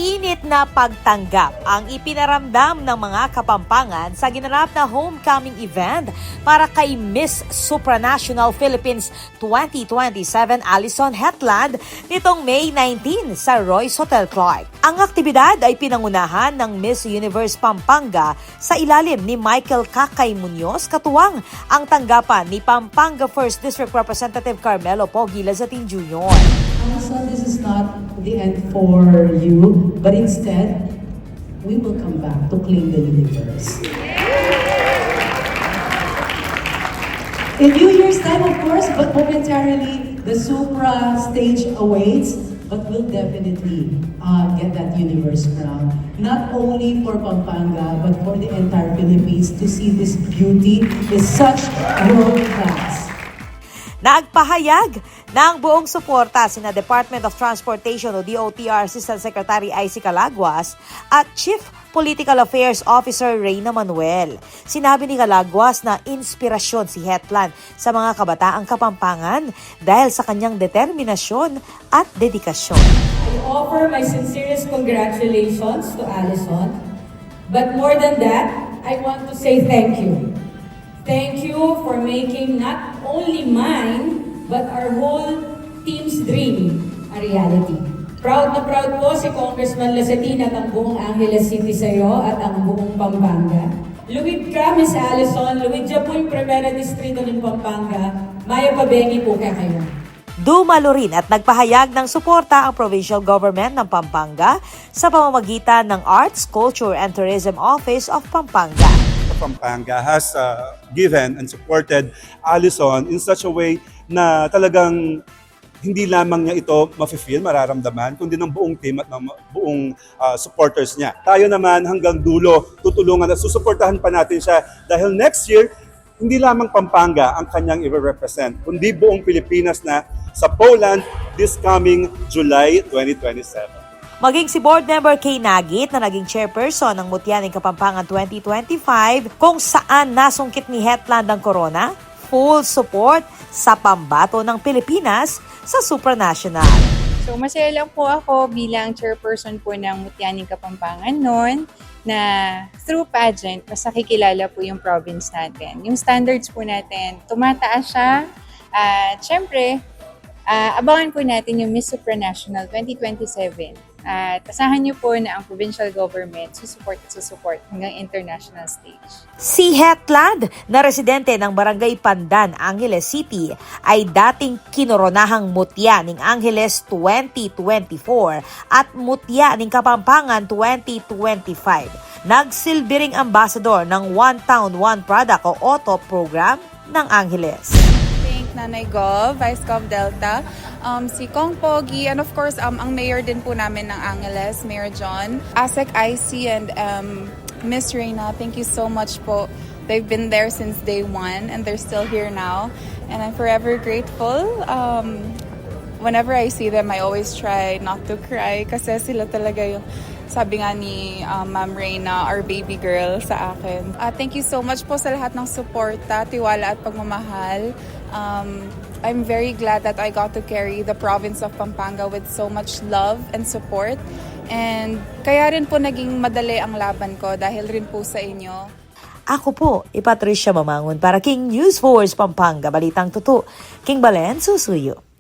Mainit na pagtanggap ang ipinaramdam ng mga Kapampangan sa ginanap na homecoming event para kay Miss Supranational Philippines 2027 Alison Hetland nitong May 19 sa Royce Hotel Clark. Ang aktibidad ay pinangunahan ng Miss Universe Pampanga sa ilalim ni Michael Kakay Munoz, katuwang ang tanggapan ni Pampanga 1st District Representative Carmelo Pogi Lazatin Jr. So this is not the end for you, but instead, we will come back to claim the universe. In New Year's time, of course, but momentarily, the Supra stage awaits, but we'll definitely get that universe crown. Not only for Pampanga, but for the entire Philippines to see this beauty is such world class. Nagpahayag ng buong suporta sina Department of Transportation o DOTR Assistant Secretary IC Calaguas at Chief Political Affairs Officer Reyna Manuel. Sinabi ni Calaguas na inspirasyon si Hetland sa mga kabataang Kapampangan dahil sa kanyang determinasyon at dedikasyon. I offer my sincerest congratulations to Alison, but more than that, I want to say thank you. Thank you for making not only mine, but our whole team's dream a reality. Proud na proud po si Congressman Lazatin at ang buong Angeles City sa iyo at ang buong Pampanga. Luwid ka, Miss Alison. Luwid dyan po yung Primera Distrito ng Pampanga. Maya pabengi po kayo. Dumalo rin at nagpahayag ng suporta ang provincial government ng Pampanga sa pamamagitan ng Arts, Culture and Tourism Office of Pampanga. Pampanga has given and supported Alison in such a way na talagang hindi lamang niya ito mafe-feel, mararamdaman, kundi ng buong team at ng buong supporters niya. Tayo naman hanggang dulo, tutulungan at susuportahan pa natin siya dahil next year, hindi lamang Pampanga ang kanyang i-represent, kundi buong Pilipinas na sa Poland this coming July 2027. Maging si Board Member Kay Nagit na naging chairperson ng Mutyaning Kapampangan 2025 kung saan nasungkit ni Hetland ang corona, full support sa pambato ng Pilipinas sa supranational. So masaya lang po ako bilang chairperson po ng Mutyaning Kapampangan noon na through pageant, mas nakikilala po yung province natin. Yung standards po natin, tumataas siya. At syempre, abangan po natin yung Miss Supranational 2027. At asahan niyo po na ang provincial government susupport hanggang international stage. Si Hetland, na residente ng Barangay Pandan, Angeles City, ay dating kinoronahang mutya ng Angeles 2024 at mutya ng Kapampangan 2025. Nagsilbi ring ambassador ng One Town, One Product o OTO program ng Angeles. Nanay Gov, Vice Gov Delta, si Kong Pogi, and of course, ang mayor din po namin ng Angeles, Mayor John, ASEC IC, and Miss Reyna, thank you so much po. They've been there since day one, and they're still here now, and I'm forever grateful. Whenever I see them, I always try not to cry kasi sila talaga yung sabi nga ni Ma'am Reyna, our baby girl sa akin. Thank you so much po sa lahat ng suporta, tiwala at pagmamahal. I'm very glad that I got to carry the province of Pampanga with so much love and support. And kaya rin po naging madali ang laban ko dahil rin po sa inyo. Ako po, Patricia Mamangon para King News Force Pampanga, Balitang Tuto, King Balen, Susuyo.